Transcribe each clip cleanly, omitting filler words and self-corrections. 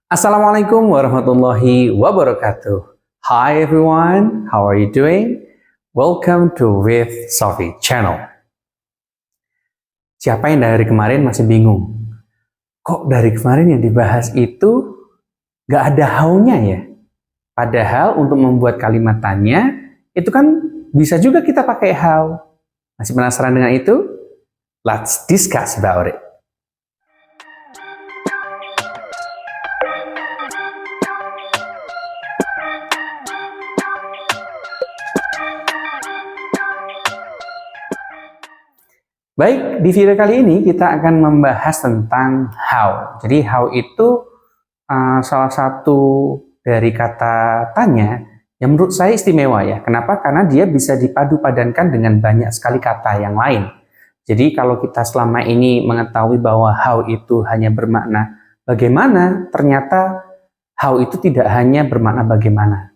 Assalamualaikum warahmatullahi wabarakatuh. Hi everyone, how are you doing? Welcome to With Sofi channel. Siapa yang dari kemarin masih bingung? Kok dari kemarin yang dibahas itu gak ada how-nya ya? Padahal untuk membuat kalimat tanya, itu kan bisa juga kita pakai how. Masih penasaran dengan itu? Let's discuss about it. Baik, di video kali ini kita akan membahas tentang how. Jadi how itu salah satu dari kata tanya yang menurut saya istimewa ya. Kenapa? Karena dia bisa dipadu-padankan dengan banyak sekali kata yang lain. Jadi kalau kita selama ini mengetahui bahwa how itu hanya bermakna bagaimana, ternyata how itu tidak hanya bermakna bagaimana.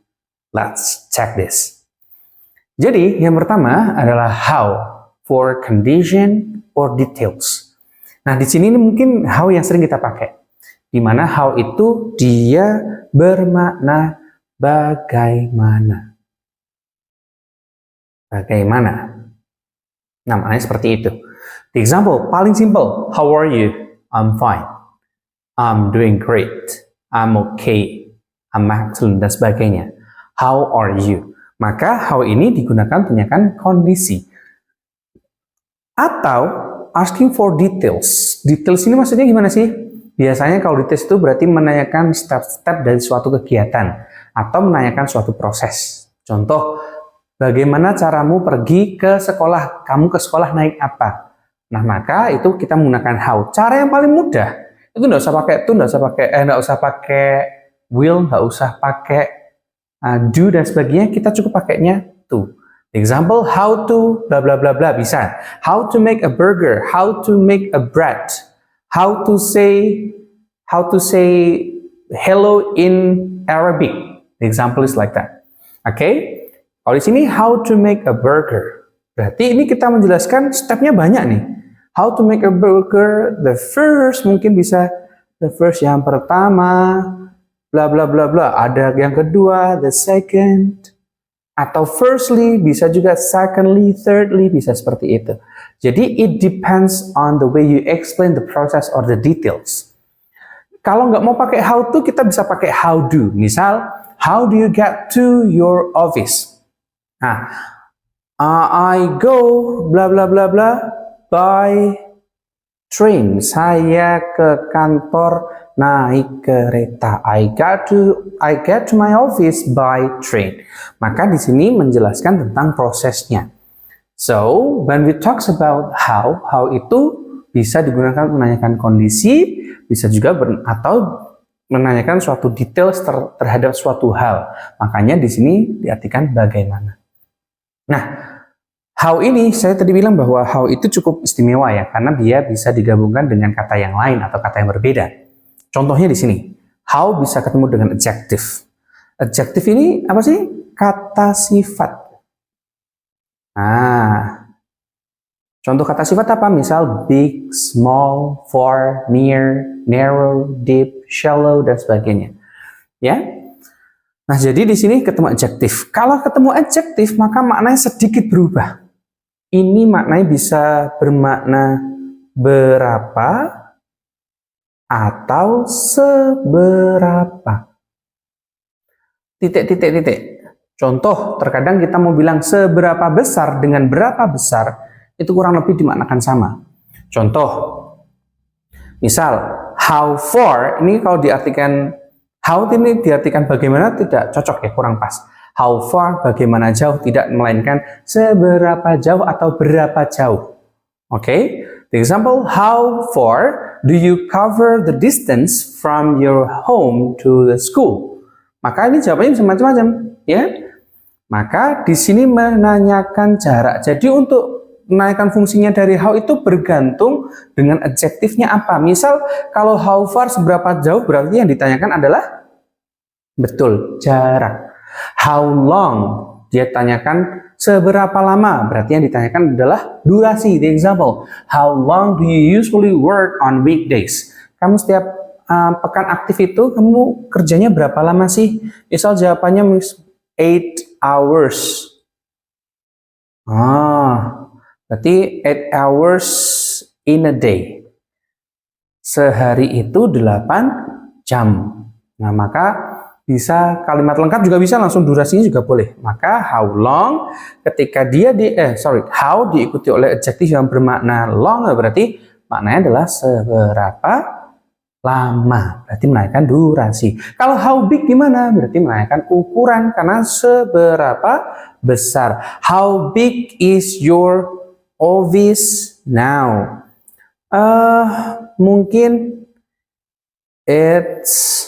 Let's check this. Jadi yang pertama adalah how for condition or details. Nah, di sini mungkin how yang sering kita pakai. Di mana how itu dia bermakna bagaimana. Bagaimana. Nah, maknanya seperti itu. The example paling simple, how are you? I'm fine. I'm doing great. I'm okay. I'm excellent dan sebagainya. How are you? Maka how ini digunakan menanyakan kondisi. Atau asking for details. Details ini maksudnya gimana sih? Biasanya kalau details itu berarti menanyakan step-step dari suatu kegiatan atau menanyakan suatu proses. Contoh, bagaimana caramu pergi ke sekolah? Kamu ke sekolah naik apa? Nah, maka itu kita menggunakan how. Cara yang paling mudah itu nggak usah pakai nggak usah pakai will, nggak usah pakai do dan sebagainya. Kita cukup pakainya to. Example, how to bla bla bla bla bisa. How to make a burger, how to make a bread, how to say hello in Arabic. The example is like that. Okay? Kalau di sini how to make a burger. Berarti ini kita menjelaskan stepnya banyak nih. How to make a burger, the first mungkin bisa the first yang pertama, bla bla bla bla. Ada yang kedua, the second. Atau firstly, bisa juga secondly, thirdly, bisa seperti itu. Jadi, it depends on the way you explain the process or the details. Kalau nggak mau pakai how to, kita bisa pakai how do. Misal, how do you get to your office? Nah, I go bla bla bla bla by train. Saya ke kantor naik kereta. I get to my office by train. Maka di sini menjelaskan tentang prosesnya. So, when we talk about how itu bisa digunakan menanyakan kondisi, bisa juga atau menanyakan suatu detail terhadap suatu hal. Makanya di sini diartikan bagaimana. Nah, how ini saya tadi bilang bahwa how itu cukup istimewa ya, karena dia bisa digabungkan dengan kata yang lain atau kata yang berbeda. Contohnya di sini, how bisa ketemu dengan adjective. Adjective ini apa sih? Kata sifat. Nah, contoh kata sifat apa? Misal big, small, far, near, narrow, deep, shallow, dan sebagainya. Ya. Nah, jadi di sini ketemu adjective. Kalau ketemu adjective, maka maknanya sedikit berubah. Ini maknanya bisa bermakna berapa atau seberapa. Titik. Contoh, terkadang kita mau bilang seberapa besar dengan berapa besar, itu kurang lebih dimaknakan sama. Contoh, misal, how far, ini kalau diartikan, how ini diartikan bagaimana tidak cocok ya, kurang pas. How far, bagaimana jauh, tidak melainkan seberapa jauh atau berapa jauh. Oke, the example, how far do you cover the distance from your home to the school? Maka ini jawabannya bisa macam-macam, ya. Maka di sini menanyakan jarak. Jadi untuk menanyakan fungsinya dari how itu bergantung dengan adjektifnya apa. Misal kalau how far seberapa jauh berarti yang ditanyakan adalah betul jarak. How long dia tanyakan seberapa lama, berarti yang ditanyakan adalah durasi. The example, how long do you usually work on weekdays? Kamu setiap pekan aktif itu kamu kerjanya berapa lama sih? Misal jawabannya 8 hours. Berarti 8 hours in a day. Sehari itu 8 jam. Nah, maka bisa kalimat lengkap juga bisa, langsung durasinya juga boleh. Maka how long ketika dia how diikuti oleh adjektif yang bermakna long, berarti maknanya adalah seberapa lama, berarti menanyakan durasi. Kalau how big gimana? Berarti menanyakan ukuran, karena seberapa besar. How big is your office now? Mungkin it's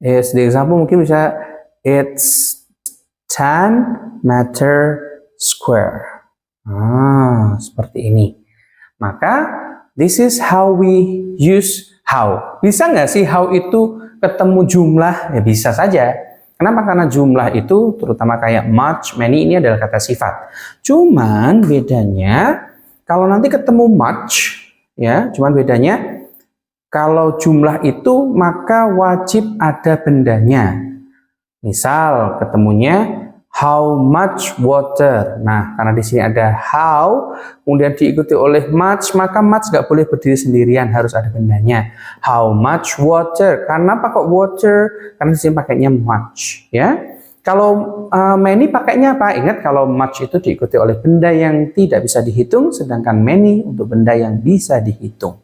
the example mungkin bisa it's 10 meter square. Seperti ini. Maka this is how we use how. Bisa nggak sih how itu ketemu jumlah? Ya bisa saja. Kenapa? Karena jumlah itu terutama kayak much, many ini adalah kata sifat. Cuman bedanya kalau nanti ketemu much, ya, cuman bedanya kalau jumlah itu maka wajib ada bendanya. Misal ketemunya how much water. Nah, karena di sini ada how, kemudian diikuti oleh much, maka much nggak boleh berdiri sendirian, harus ada bendanya. How much water? Karena pakai water, karena di sini pakainya much, ya. Kalau many pakainya apa? Ingat kalau much itu diikuti oleh benda yang tidak bisa dihitung, sedangkan many untuk benda yang bisa dihitung.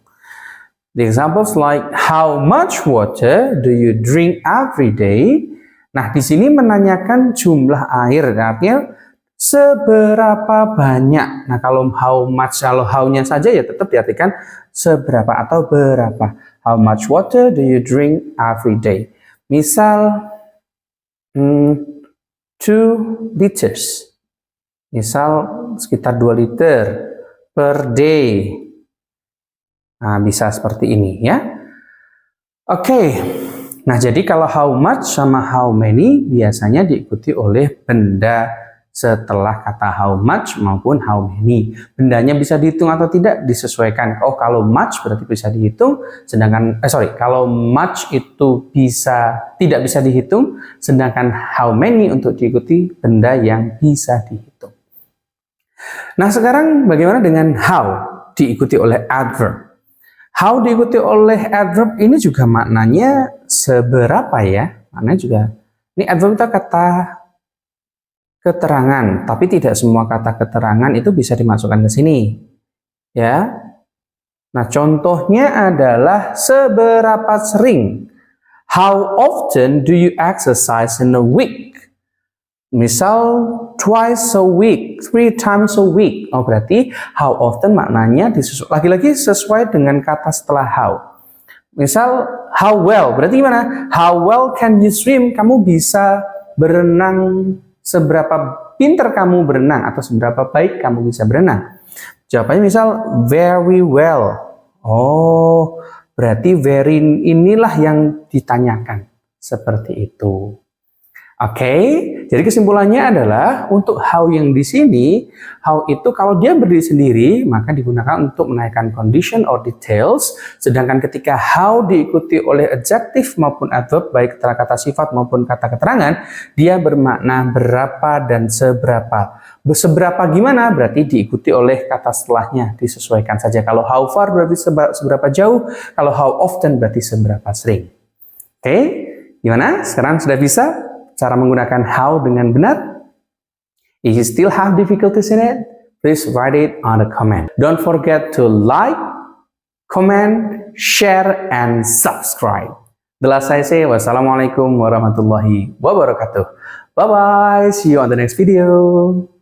The examples like how much water do you drink every day? Nah, di sini menanyakan jumlah air, artinya seberapa banyak. Nah, kalau how much, kalau how-nya saja ya tetap diartikan seberapa atau berapa. How much water do you drink every day? Misal 2 liters. Misal sekitar 2 liter per day. Nah, bisa seperti ini ya. Oke. Nah, jadi kalau how much sama how many biasanya diikuti oleh benda setelah kata how much maupun how many. Bendanya bisa dihitung atau tidak disesuaikan. Oh, kalau much berarti bisa dihitung, sedangkan kalau much itu tidak bisa dihitung, sedangkan how many untuk diikuti benda yang bisa dihitung. Nah, sekarang bagaimana dengan how diikuti oleh adverb? How diikuti oleh adverb ini juga maknanya seberapa ya? Maknanya juga, ini adverb itu kata keterangan, tapi tidak semua kata keterangan itu bisa dimasukkan ke sini. Ya. Nah, contohnya adalah seberapa sering. How often do you exercise in a week? Misal twice a week, 3 times a week. Oh, berarti how often maknanya lagi-lagi sesuai dengan kata setelah how. Misal how well, berarti gimana? How well can you swim? Kamu bisa berenang, seberapa pintar kamu berenang atau seberapa baik kamu bisa berenang. Jawabannya misal very well. Oh, berarti very inilah yang ditanyakan. Seperti itu. Oke, jadi kesimpulannya adalah untuk how yang di sini, how itu kalau dia berdiri sendiri maka digunakan untuk menaikkan condition or details, sedangkan ketika how diikuti oleh adjektif maupun adverb baik kata sifat maupun kata keterangan, dia bermakna berapa dan seberapa. Seberapa gimana? Berarti diikuti oleh kata setelahnya, disesuaikan saja. Kalau how far berarti seberapa jauh, kalau how often berarti seberapa sering. Oke, gimana? Sekarang sudah bisa cara menggunakan how dengan benar? If you still have difficulties in it, please write it on the comment. Don't forget to like, comment, share, and subscribe. The last I say, wassalamualaikum warahmatullahi wabarakatuh. Bye-bye. See you on the next video.